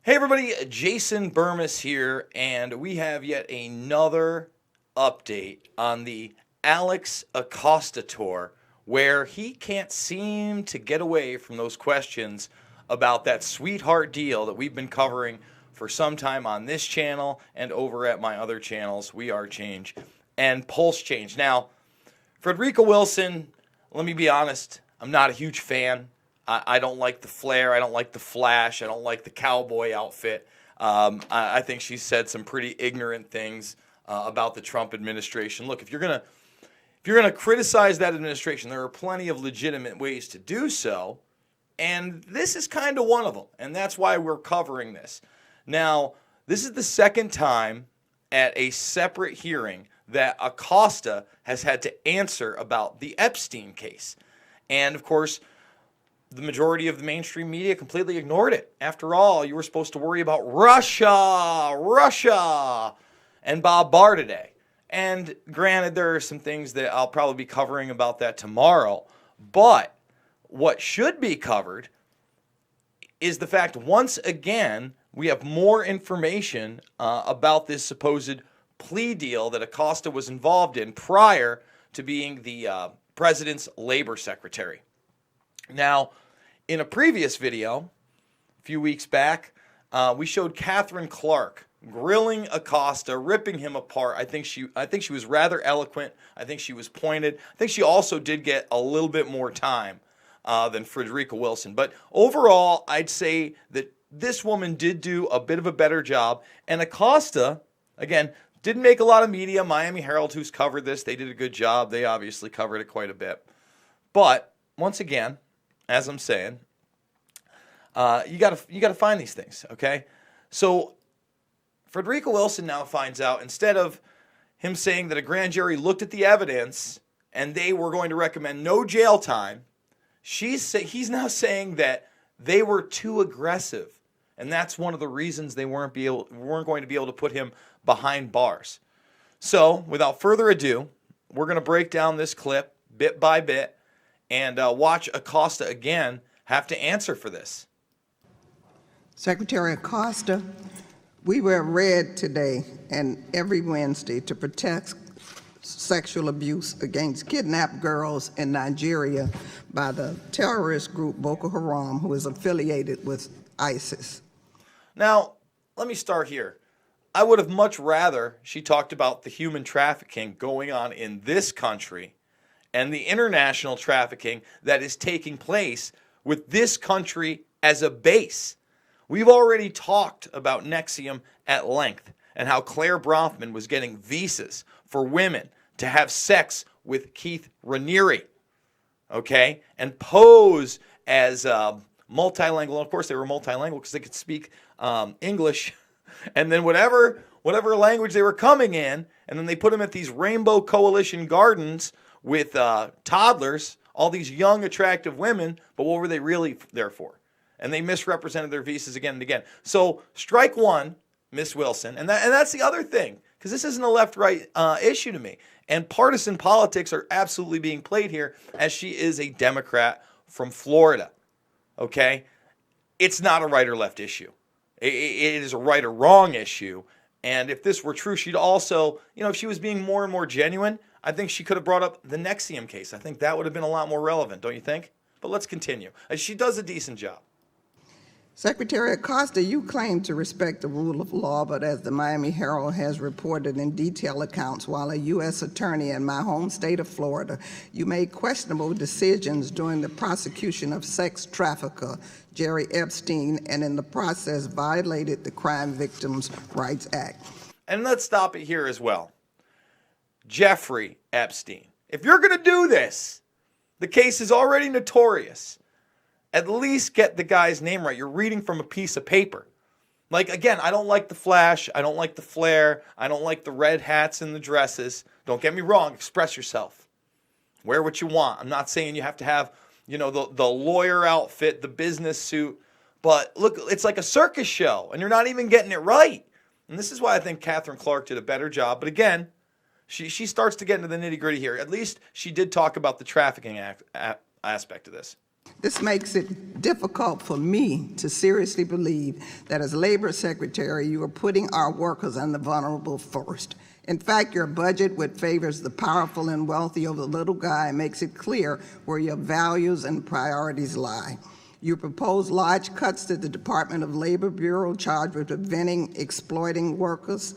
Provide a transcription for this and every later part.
Hey everybody, Jason Burmis here, and we have yet another update on the Alex Acosta tour, where he can't seem to get away from those questions about that sweetheart deal that we've been covering for some time on this channel and over at my other channels, We Are Change and Pulse Change. Now, Frederica Wilson, let me be honest, I'm not a huge fan. I don't like the flair. I don't like the flash. I don't like the cowboy outfit. I think she said some pretty ignorant things about the Trump administration. Look, if you're gonna criticize that administration, there are plenty of legitimate ways to do so, and this is kind of one of them. And that's why we're covering this. Now, this is the second time at a separate hearing that Acosta has had to answer about the Epstein case, and of course, the majority of the mainstream media completely ignored it. After all, you were supposed to worry about Russia, and Bob Barr today. And granted, there are some things that I'll probably be covering about that tomorrow. But what should be covered is the fact, once again, we have more information about this supposed plea deal that Acosta was involved in prior to being the president's labor secretary. Now, in a previous video, a few weeks back, we showed Catherine Clark grilling Acosta, ripping him apart. I think she was rather eloquent. I think she was pointed. I think she also did get a little bit more time than Frederica Wilson. But overall, I'd say that this woman did do a bit of a better job. And Acosta, again, didn't make a lot of media. Miami Herald, who's covered this, they did a good job. They obviously covered it quite a bit. But once again, as I'm saying, you gotta find these things, okay? So Frederica Wilson now finds out, instead of him saying that a grand jury looked at the evidence and they were going to recommend no jail time, he's now saying that they were too aggressive, and that's one of the reasons they weren't going to be able to put him behind bars. So without further ado, we're going to break down this clip bit by bit and watch Acosta again have to answer for this. Secretary Acosta, we wear red today and every Wednesday to protect sexual abuse against kidnapped girls in Nigeria by the terrorist group Boko Haram, who is affiliated with ISIS. Now, let me start here. I would have much rather she talked about the human trafficking going on in this country and the international trafficking that is taking place with this country as a base. We've already talked about NXIVM at length and how Claire Bronfman was getting visas for women to have sex with Keith Raniere, okay, and pose as multilingual. And of course, they were multilingual because they could speak English, and then whatever language they were coming in, and then they put them at these Rainbow Coalition gardens with toddlers, all these young, attractive women, but what were they really there for? And they misrepresented their visas again and again. So strike one, Miss Wilson, and that's the other thing, because this isn't a left-right issue to me. And partisan politics are absolutely being played here, as she is a Democrat from Florida, okay? It's not a right or left issue. It is a right or wrong issue. And if this were true, she'd also, if she was being more and more genuine, I think she could have brought up the NXIVM case. I think that would have been a lot more relevant, don't you think? But let's continue. She does a decent job. Secretary Acosta, you claim to respect the rule of law, but as the Miami Herald has reported in detailed accounts, while a U.S. attorney in my home state of Florida, you made questionable decisions during the prosecution of sex trafficker Jerry Epstein, and in the process violated the Crime Victims' Rights Act. And let's stop it here as well. Jeffrey Epstein. If you're going to do this, the case is already notorious. At least get the guy's name right. You're reading from a piece of paper. Like, again, I don't like the flash. I don't like the flair. I don't like the red hats and the dresses. Don't get me wrong. Express yourself. Wear what you want. I'm not saying you have to have, the lawyer outfit, the business suit. But look, it's like a circus show, and you're not even getting it right. And this is why I think Catherine Clark did a better job. But again, she starts to get into the nitty-gritty here. At least she did talk about the trafficking aspect of this. This makes it difficult for me to seriously believe that as Labor Secretary, you are putting our workers and the vulnerable first. In fact, your budget, which favors the powerful and wealthy over the little guy, makes it clear where your values and priorities lie. You propose large cuts to the Department of Labor Bureau charged with preventing exploiting workers.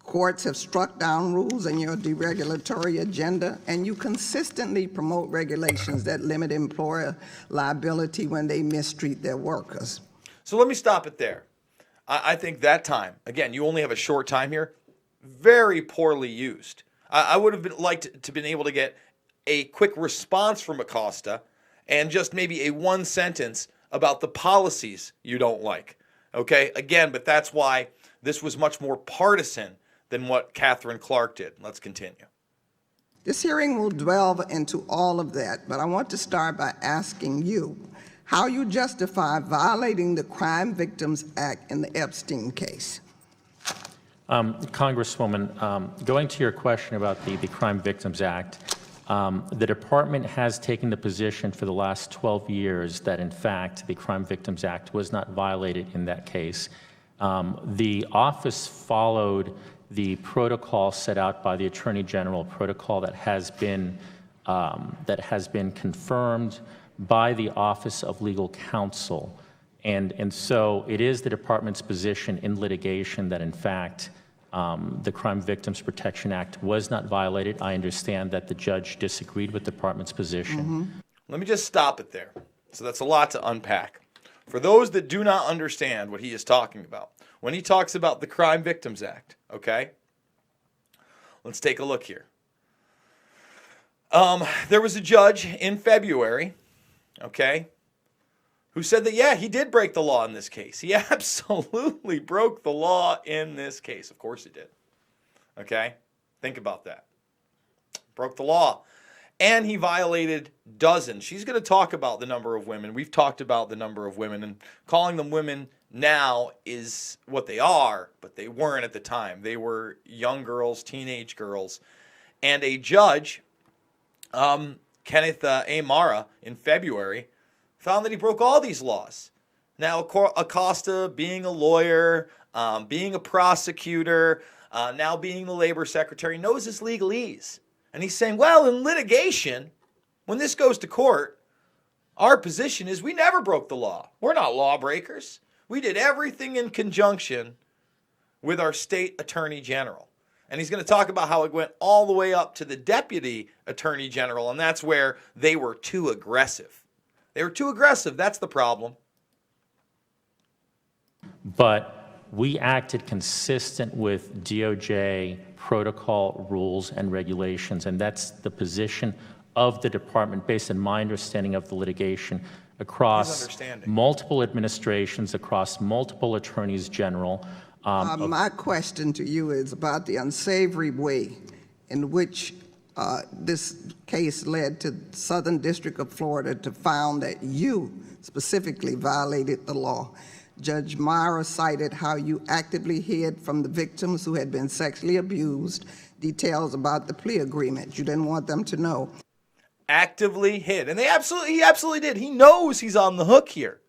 Courts have struck down rules in your deregulatory agenda, and you consistently promote regulations that limit employer liability when they mistreat their workers. So let me stop it there. I think that time, again, you only have a short time here, very poorly used. I would have liked to been able to get a quick response from Acosta and just maybe a one sentence about the policies you don't like. Okay, again, but that's why this was much more partisan than what Catherine Clark did. Let's continue. This hearing will delve into all of that, but I want to start by asking you how you justify violating the Crime Victims Act in the Epstein case. Congresswoman, going to your question about the Crime Victims Act, the department has taken the position for the last 12 years that, in fact, the Crime Victims Act was not violated in that case. The office followed the protocol set out by the Attorney General, protocol that has been confirmed by the Office of Legal Counsel. And so it is the department's position in litigation that, in fact, the Crime Victims Protection Act was not violated. I understand that the judge disagreed with the department's position. Mm-hmm. Let me just stop it there. So that's a lot to unpack. For those that do not understand what he is talking about, when he talks about the Crime Victims Act, okay, let's take a look here. There was a judge in February, okay, who said that, yeah, he did break the law in this case. He absolutely broke the law in this case. Of course he did. Okay? Think about that. Broke the law. And he violated dozens. She's going to talk about the number of women. We've talked about the number of women, and calling them women now is what they are, but they weren't at the time. They were young girls, teenage girls. And a judge, Kenneth A. Mara, in February, found that he broke all these laws. Now, Acosta, being a lawyer, being a prosecutor, now being the labor secretary, knows his legalese. And he's saying, well, in litigation, when this goes to court, our position is we never broke the law. We're not lawbreakers. We did everything in conjunction with our state attorney general. And he's going to talk about how it went all the way up to the deputy attorney general, and that's where they were too aggressive. They were too aggressive. That's the problem. But we acted consistent with DOJ protocol, rules, and regulations, and that's the position of the department based on my understanding of the litigation across multiple administrations, across multiple attorneys general. My question to you is about the unsavory way in which this case led to Southern District of Florida to found that you specifically violated the law. Judge Myra cited how you actively hid from the victims who had been sexually abused details about the plea agreement. You didn't want them to know. Actively hid. And he absolutely did. He knows he's on the hook here,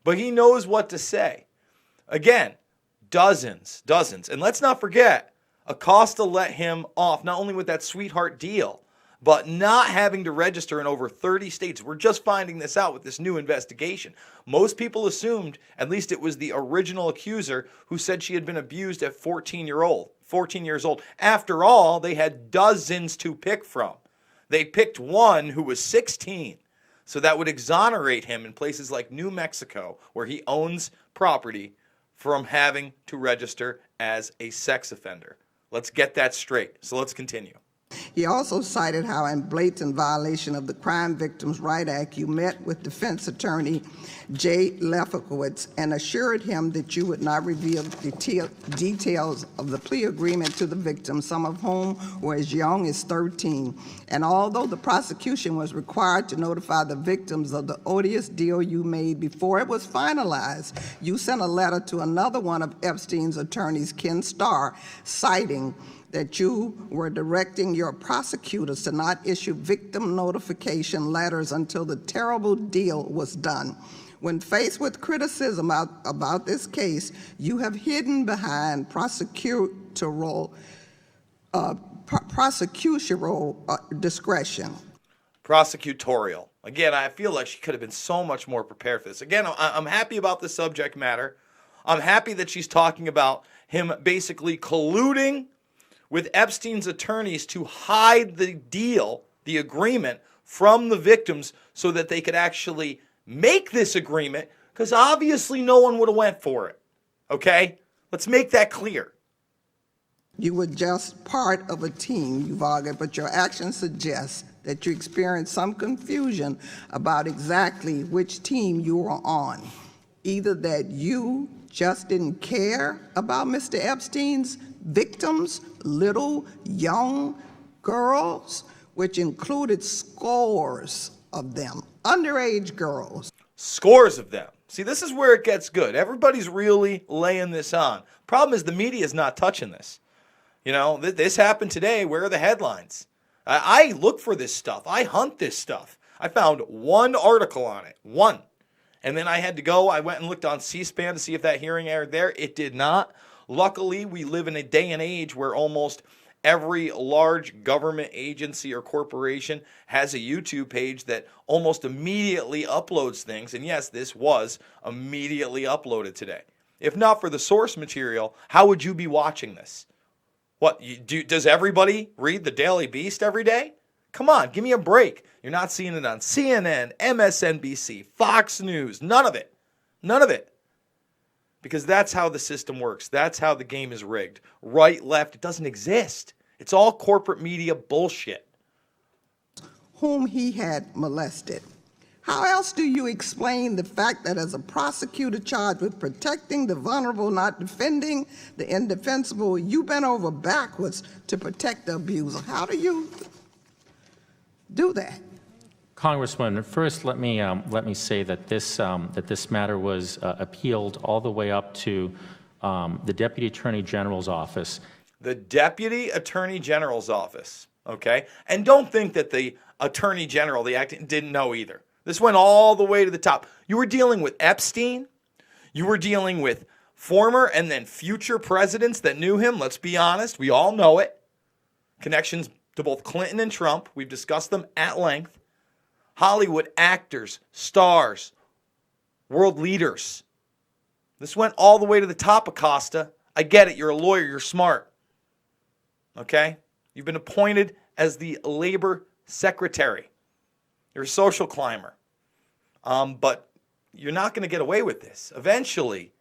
but he knows what to say. Again, dozens. And let's not forget, Acosta let him off not only with that sweetheart deal, but not having to register in over 30 states. We're just finding this out with this new investigation. Most people assumed, at least it was the original accuser, who said she had been abused at 14 years old. After all, they had dozens to pick from. They picked one who was 16. So that would exonerate him in places like New Mexico, where he owns property, from having to register as a sex offender. Let's get that straight. So let's continue. He also cited how, in blatant violation of the Crime Victims' Rights Act, you met with defense attorney Jay Lefkowitz and assured him that you would not reveal details of the plea agreement to the victims, some of whom were as young as 13. And although the prosecution was required to notify the victims of the odious deal you made before it was finalized, you sent a letter to another one of Epstein's attorneys, Ken Starr, citing that you were directing your prosecutors to not issue victim notification letters until the terrible deal was done. When faced with criticism about this case, you have hidden behind prosecutorial discretion. Prosecutorial. Again, I feel like she could have been so much more prepared for this. Again, I'm happy about the subject matter. I'm happy that she's talking about him basically colluding with Epstein's attorneys to hide the deal, the agreement, from the victims so that they could actually make this agreement, because obviously no one would have went for it. Okay? Let's make that clear. You were just part of a team, you've argued, but your actions suggest that you experienced some confusion about exactly which team you were on. Either that you just didn't care about Mr. Epstein's victims, little, young girls, which included scores of them, underage girls. Scores of them. See, this is where it gets good. Everybody's really laying this on. Problem is the media is not touching this. You know, this happened today. Where are the headlines? I look for this stuff. I hunt this stuff. I found one article on it. One. And then I went and looked on C-SPAN to see if that hearing aired there. It did not. Luckily, we live in a day and age where almost every large government agency or corporation has a YouTube page that almost immediately uploads things. And yes, this was immediately uploaded today. If not for the source material, how would you be watching this? What, does everybody read the Daily Beast every day? Come on, give me a break. You're not seeing it on CNN, MSNBC, Fox News, none of it. None of it. Because that's how the system works. That's how the game is rigged. Right, left, it doesn't exist. It's all corporate media bullshit. Whom he had molested. How else do you explain the fact that as a prosecutor charged with protecting the vulnerable, not defending the indefensible, you bent over backwards to protect the abuser? How do you do that? Congresswoman, first let me say that this matter was appealed all the way up to the Deputy Attorney General's office. The Deputy Attorney General's office, okay? And don't think that the Attorney General, the acting, didn't know either. This went all the way to the top. You were dealing with Epstein. You were dealing with former and then future presidents that knew him. Let's be honest. We all know it. Connections to both Clinton and Trump. We've discussed them at length. Hollywood actors, stars, world leaders. This went all the way to the top, Acosta. I get it. You're a lawyer. You're smart. Okay? You've been appointed as the labor secretary. You're a social climber. But you're not going to get away with this. Eventually,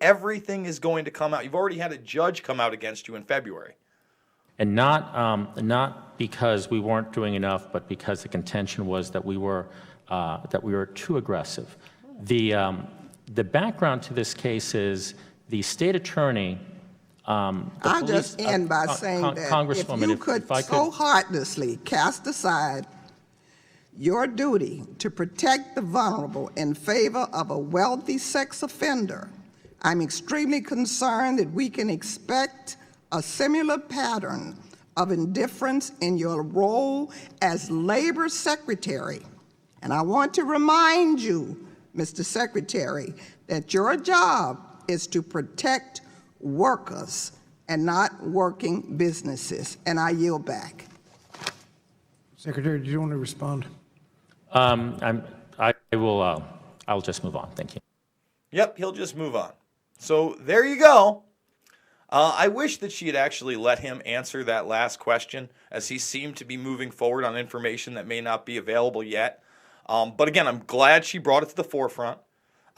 everything is going to come out. You've already had a judge come out against you in February. And not because we weren't doing enough, but because the contention was that we were too aggressive. The background to this case is the state attorney. I'll just end by saying that if you could so heartlessly cast aside your duty to protect the vulnerable in favor of a wealthy sex offender, I'm extremely concerned that we can expect a similar pattern of indifference in your role as labor secretary. And I want to remind you, Mr. Secretary, that your job is to protect workers and not working businesses. And I yield back. Secretary, do you want to respond? I'll just move on. Thank you. Yep, he'll just move on. So there you go. I wish that she had actually let him answer that last question, as he seemed to be moving forward on information that may not be available yet. But again, I'm glad she brought it to the forefront.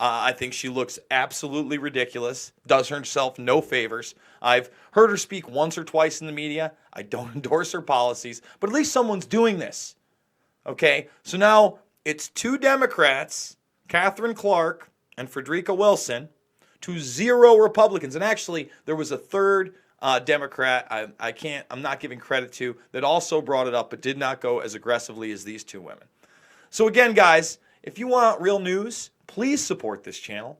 I think she looks absolutely ridiculous, does herself no favors. I've heard her speak once or twice in the media. I don't endorse her policies, but at least someone's doing this. Okay, so now it's two Democrats, Catherine Clark and Frederica Wilson, to 0 Republicans. And actually, there was a third Democrat I'm not giving credit to, that also brought it up but did not go as aggressively as these two women. So again, guys, if you want real news, please support this channel.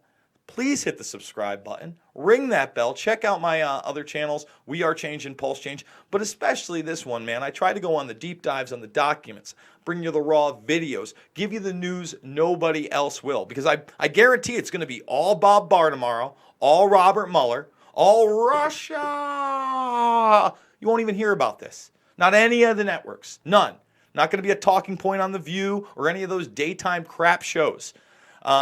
please hit the subscribe button, ring that bell, check out my other channels, We Are Change and Pulse Change, but especially this one, man. I try to go on the deep dives on the documents, bring you the raw videos, give you the news nobody else will, because I guarantee it's going to be all Bob Barr tomorrow, all Robert Mueller, all Russia. You won't even hear about this. Not any of the networks. None. Not going to be a talking point on The View or any of those daytime crap shows.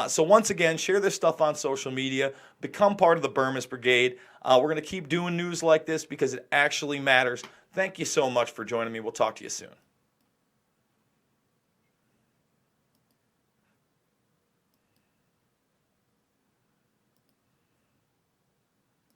So once again, share this stuff on social media. Become part of the Burmis Brigade. We're going to keep doing news like this because it actually matters. Thank you so much for joining me. We'll talk to you soon.